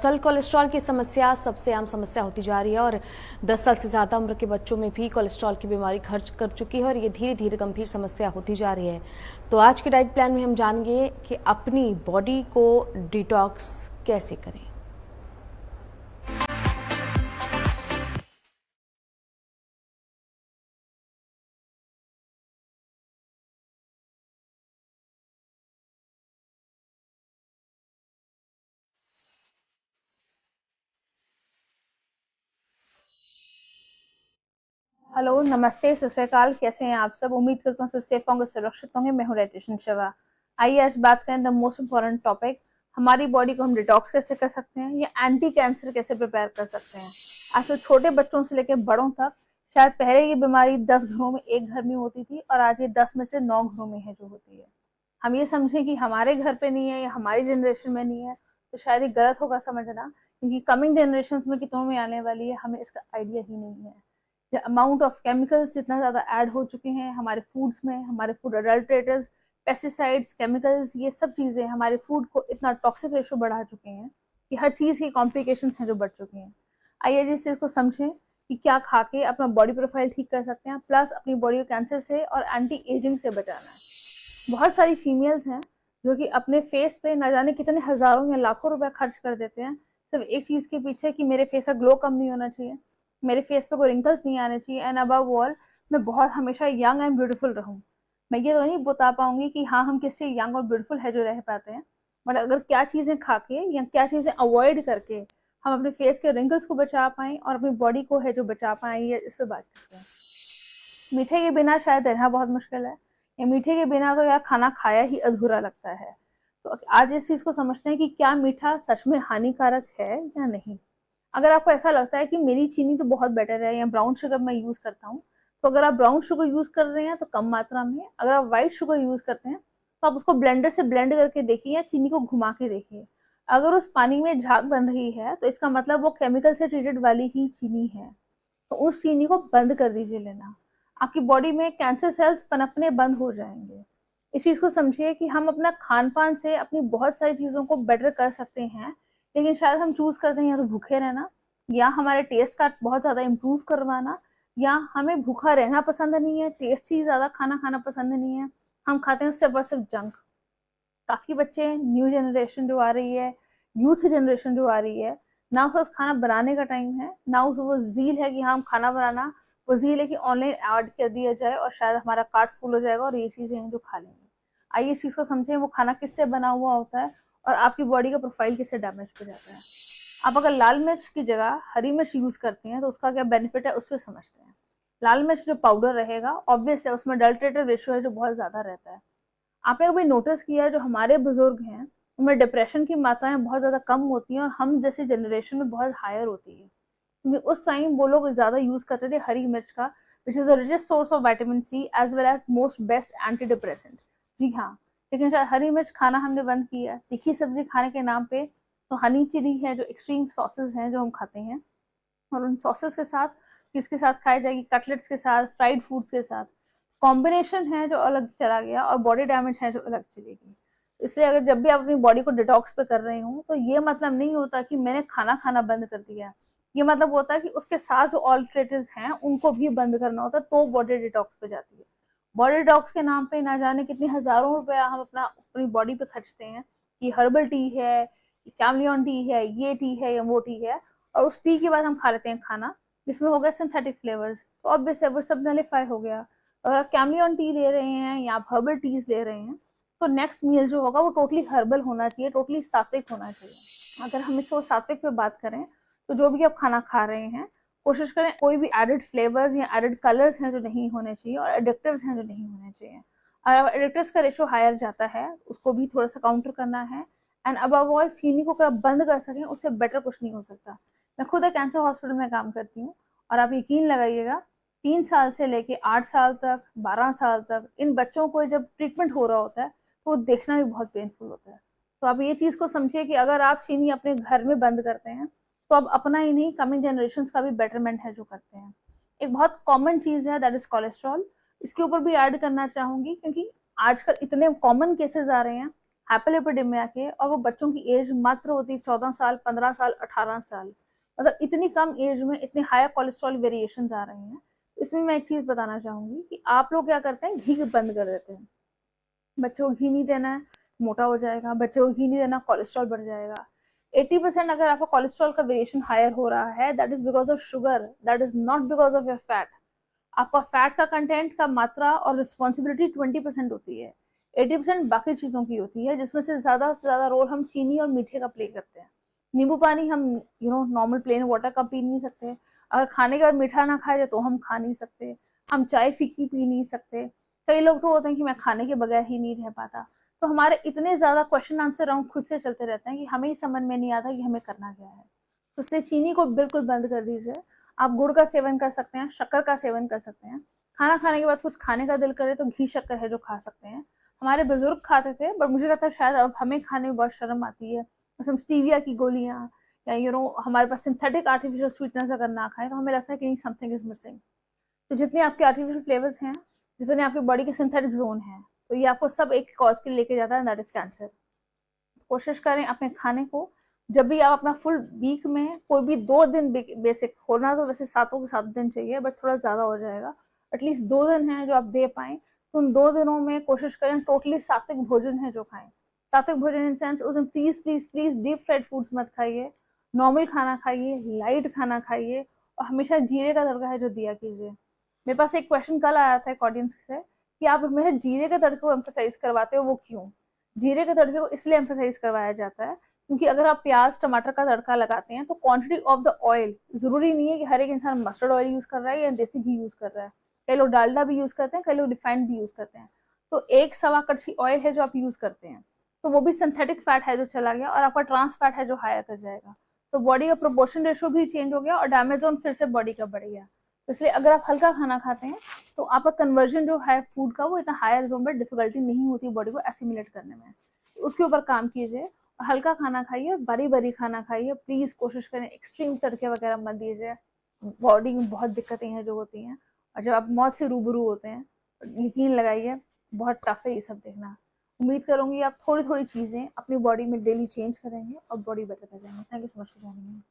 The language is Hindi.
आजकल कोलेस्ट्रॉल की समस्या सबसे आम समस्या होती जा रही है और 10 साल से ज़्यादा उम्र के बच्चों में भी कोलेस्ट्रॉल की बीमारी घर कर चुकी है और ये धीरे धीरे गंभीर समस्या होती जा रही है। तो आज के डाइट प्लान में हम जानेंगे कि अपनी बॉडी को डिटॉक्स कैसे करें। हेलो, नमस्ते, सत श्री अकाल। कैसे हैं आप सब? उम्मीद करता हूँ सब सेफ होंगे, सुरक्षित होंगे। मैं हूँ डाइटिशियन शिवा। आइए आज बात करें द मोस्ट इम्पोर्टेंट टॉपिक, हमारी बॉडी को हम डिटॉक्स कैसे कर सकते हैं या एंटी कैंसर कैसे प्रिपेयर कर सकते हैं। आज तो छोटे बच्चों से लेकर बड़ों तक, शायद पहले ये बीमारी 10 घरों में एक घर में होती थी और आज ये 10 में से 9 घरों में है जो होती है। हम ये समझें कि हमारे घर पे नहीं है या हमारी जनरेशन में नहीं है तो शायद ये गलत होगा समझना, क्योंकि कमिंग जनरेशन में कितनों में आने वाली है हमें इसका आइडिया ही नहीं है। अमाउंट ऑफ केमिकल्स जितना ज़्यादा ऐड हो चुके हैं हमारे फूड्स में, हमारे फूड अडल्ट्रेटर्स, पेस्टिसाइड्स, केमिकल्स, ये सब चीज़ें हमारे फूड को इतना टॉक्सिक रेशो बढ़ा चुके हैं कि हर चीज़ की कॉम्प्लिकेशंस हैं जो बढ़ चुकी हैं। आइए जिस चीज़ को समझें कि क्या खा के अपना बॉडी प्रोफाइल ठीक कर सकते हैं, प्लस अपनी बॉडी को कैंसर से और एंटी एजिंग से बचाना है। बहुत सारी फीमेल्स हैं जो कि अपने फेस पे न जाने कितने हज़ारों या लाखों रुपए खर्च कर देते हैं सिर्फ एक चीज़ के पीछे कि मेरे फेस का ग्लो कम नहीं होना चाहिए, मेरे फेस पे कोई रिंकल्स नहीं आने चाहिए, एंड अबव ऑल मैं बहुत हमेशा यंग एंड ब्यूटीफुल रहूं। मैं ये तो नहीं बता पाऊंगी कि हाँ हम किससे यंग और ब्यूटीफुल है जो रह पाते हैं, बट अगर क्या चीज़ें खा के या क्या चीज़ें अवॉइड करके हम अपने फेस के रिंकल्स को बचा पाएँ और अपनी बॉडी को है जो बचा पाएँ, ये इस पर बात करते हैं। मीठे के बिना शायद रहना बहुत मुश्किल है, या मीठे के बिना तो यार खाना खाया ही अधूरा लगता है। तो आज इस चीज़ को समझते हैं कि क्या मीठा सच में हानिकारक है या नहीं। अगर आपको ऐसा लगता है कि मेरी चीनी तो बहुत बेटर है या ब्राउन शुगर मैं यूज़ करता हूँ, तो अगर आप ब्राउन शुगर यूज़ कर रहे हैं तो कम मात्रा में, अगर आप व्हाइट शुगर यूज़ करते हैं तो आप उसको ब्लेंडर से ब्लेंड करके देखिए या चीनी को घुमा के देखिए। अगर उस पानी में झाग बन रही है तो इसका मतलब वो केमिकल से ट्रीटेड वाली ही चीनी है, तो उस चीनी को बंद कर दीजिए लेना। आपकी बॉडी में कैंसर सेल्स पनपने बंद हो जाएंगे। इस चीज़ को समझिए कि हम अपना खान पान से अपनी बहुत सारी चीज़ों को बेटर कर सकते हैं, लेकिन शायद हम चूज करते हैं या तो भूखे रहना, या हमारे टेस्ट का बहुत ज़्यादा इम्प्रूव करवाना, या हमें भूखा रहना पसंद नहीं है, टेस्ट ही ज़्यादा खाना खाना पसंद नहीं है, हम खाते हैं सिर्फ और सिर्फ जंक। काफ़ी बच्चे, न्यू जनरेशन जो आ रही है, यूथ जनरेशन जो आ रही है, ना उसको खाना बनाने का टाइम है, ना उसको वो ज़ील है कि हाँ खाना बनाना, वो ज़ील है कि ऑनलाइन ऐड कर दिया जाए और शायद हमारा कार्ट फुल हो जाएगा और ये चीज़ें हैं जो खा लेंगे। आइए इस चीज़ को समझें, वो खाना किससे बना हुआ होता है और आपकी बॉडी का प्रोफाइल किससे डैमेज हो जाता है। आप अगर लाल मिर्च की जगह हरी मिर्च यूज़ करते हैं तो उसका क्या बेनिफिट है उस पर समझते हैं। लाल मिर्च जो पाउडर रहेगा ऑब्वियस है उसमें अडल्ट्रेटेड रेशियो है जो बहुत ज़्यादा रहता है। आपने कभी नोटिस किया है जो हमारे बुजुर्ग हैं उनमें डिप्रेशन की मात्राएं बहुत ज़्यादा कम होती हैं और हम जैसे जनरेशन में बहुत हायर होती है, क्योंकि उस टाइम वो लोग ज़्यादा यूज़ करते थे हरी मिर्च का, which is the richest source of vitamin C as well as most best anti depressant. जी हाँ, लेकिन शायद हरी मिर्च खाना हमने बंद किया, तीखी सब्जी खाने के नाम पे। तो हनी चिली है जो एक्सट्रीम सॉसेस हैं जो हम खाते हैं, और उन सॉसेस के साथ किसके साथ खाई जाएगी, कटलेट्स के साथ, फ्राइड फूड्स के साथ, कॉम्बिनेशन है जो अलग चला गया और बॉडी डैमेज है जो अलग चलेगी। इसलिए अगर जब भी आप अपनी बॉडी को डिटॉक्स पे कर रहे हो तो ये मतलब नहीं होता कि मैंने खाना खाना बंद कर दिया, ये मतलब होता है कि उसके साथ जो ऑल्टरनेटिव्स हैं उनको भी बंद करना होता है, तो बॉडी डिटॉक्स पे जाती है। बॉडी डिटॉक्स के नाम पे ना जाने कितनी हजारों रुपया हम अपनी बॉडी पे खर्चते हैं कि हर्बल टी है, कैमलियन टी है, ये टी है या वो टी है, और उस टी के बाद हम खा लेते हैं खाना जिसमें हो गया सिंथेटिक फ्लेवर्स, तो ऑब्वियस है वो सब नलिफाई हो गया। अगर आप कैमलियन टी ले रहे हैं या आप हर्बल टीज ले रहे हैं तो नेक्स्ट मील जो होगा वो टोटली हर्बल होना चाहिए, टोटली सात्विक होना चाहिए। अगर हम इसको सात्विक पे बात करें तो जो भी आप खाना खा रहे हैं कोशिश करें कोई भी एडेड फ्लेवर्स या एडेड कलर्स हैं जो नहीं होने चाहिए और एडिक्टिव्स हैं जो नहीं होने चाहिए। अगर एडिक्टिव्स का रेशो हायर जाता है उसको भी थोड़ा सा काउंटर करना है, एंड अबव ऑल चीनी को अगर आप बंद कर सकें उससे बेटर कुछ नहीं हो सकता। मैं खुद एक कैंसर हॉस्पिटल में काम करती हूँ और आप यकीन लगाइएगा 3 साल से लेके 8 साल तक, 12 साल तक इन बच्चों को जब ट्रीटमेंट हो रहा होता है तो वो देखना भी बहुत पेनफुल होता है। तो आप ये चीज़ को समझिए कि अगर आप चीनी अपने घर में बंद करते हैं तो अब अपना ही नहीं कमिंग जनरेशन का भी बेटरमेंट है जो करते हैं। एक बहुत कॉमन चीज़ है दैट इज कोलेस्ट्रॉल, इसके ऊपर भी ऐड करना चाहूंगी क्योंकि आजकल इतने कॉमन केसेस आ रहे हैं हाइपरलिपिडेमिया के, और वो बच्चों की एज मात्र होती है 14 साल, 15 साल, 18 साल। मतलब इतनी कम एज में इतने हायर कोलेस्ट्रॉल वेरिएशंस आ रहे हैं। इसमें मैं एक चीज बताना चाहूंगी कि आप लोग क्या करते हैं, घी बंद कर देते हैं। बच्चों को घी नहीं देना है, मोटा हो जाएगा। बच्चों को घी नहीं देना, कोलेस्ट्रॉल बढ़ जाएगा। 80% अगर आपका कोलेस्ट्रॉल का वेरिएशन हायर हो रहा है, that is because of sugar, that is not because of your fat. आपका फैट का कंटेंट का मात्रा और रिस्पॉन्सिबिलिटी 20% होती है, 80% बाकी चीजों की होती है, जिसमें से ज्यादा रोल हम चीनी और मीठे का प्ले करते हैं। नींबू पानी हम नॉर्मल प्लेन वाटर का पी नहीं सकते। अगर खाने के बाद मीठा ना खाए तो हम खा नहीं सकते। हम चाय फीकी पी नहीं सकते। कई लोग तो होते हैं कि मैं खाने के बगैर ही नहीं रह पाता। तो हमारे इतने ज्यादा क्वेश्चन आंसर राउंड खुद से चलते रहते हैं कि हमें ही समझ में नहीं आता कि हमें करना क्या है। तो इसलिए चीनी को बिल्कुल बंद कर दीजिए। आप गुड़ का सेवन कर सकते हैं, शक्कर का सेवन कर सकते हैं। खाना खाने के बाद कुछ खाने का दिल करे तो घी शक्कर है जो खा सकते हैं। हमारे बुजुर्ग खाते थे, बट मुझे लगता है शायद अब हमें खाने में बहुत शर्म आती है। जैसे स्टीविया की गोलियां, या हमारे पास सिंथेटिक आर्टिफिशियल स्वीटनेस अगर ना खाएं तो हमें लगता है कि समथिंग इज मिसिंग। तो जितने आपके आर्टिफिशियल फ्लेवर्स हैं, जितने आपकी बॉडी के सिंथेटिक जोन हैं, तो ये आपको सब एक कॉज के लिए लेके जाता है, दैट इज कैंसर। कोशिश करें अपने खाने को, जब भी आप अपना फुल वीक में कोई भी 2 दिन, बेसिक होना तो वैसे 7 दिन चाहिए, बट थोड़ा ज्यादा हो जाएगा, एटलीस्ट 2 दिन है जो आप दे पाए, तो उन 2 दिनों में कोशिश करें टोटली सात्विक भोजन है जो खाएं। सात्विक भोजन इन सेंस, उस दिन please please please deep fried foods मत खाइए, नॉर्मल खाना खाइए, लाइट खाना खाइए, और हमेशा जीरे का तड़का है जो दिया कीजिए। मेरे पास एक क्वेश्चन कल आया था एक ऑडियंस से कि आप हमेशा जीरे के तड़के को एम्फोसाइज करवाते हो, वो क्यों? जीरे के तड़के को इसलिए एम्फोसाइज करवाया जाता है क्योंकि अगर आप प्याज टमाटर का तड़का लगाते हैं तो क्वांटिटी ऑफ द ऑयल, जरूरी नहीं है कि हर एक इंसान मस्टर्ड ऑयल यूज कर रहा है या देसी घी यूज कर रहा है। कई लोग डालडा भी यूज करते हैं, कई लोग रिफाइंड भी यूज करते हैं। तो 1 सवा कड़छी ऑयल है जो आप यूज करते हैं, तो वो भी सिंथेटिक फैट है जो चला गया, और आपका ट्रांस फैट है जो हायर कर जाएगा। तो बॉडी का प्रोपोर्शन रेशियो भी चेंज हो गया और डैमेज जोन फिर से बॉडी का बढ़ गया। इसलिए अगर आप हल्का खाना खाते हैं तो आपका कन्वर्जन जो है फूड का, वो इतना हायर जोन में डिफिकल्टी नहीं होती बॉडी को एसिमिलेट करने में। उसके ऊपर काम कीजिए, हल्का खाना खाइए, बारी बारी खाना खाइए। प्लीज कोशिश करें एक्सट्रीम तड़के वगैरह मत दीजिए, बॉडी में बहुत दिक्कतें हैं जो होती हैं, और जब आप मौत से रूबरू होते हैं, यकीन लगाइए बहुत टफ है ये सब देखना। उम्मीद करूंगी आप थोड़ी थोड़ी चीजें अपनी बॉडी में डेली चेंज करेंगे और बॉडी बेटर कर जाएंगे। Thank you so much for joining me.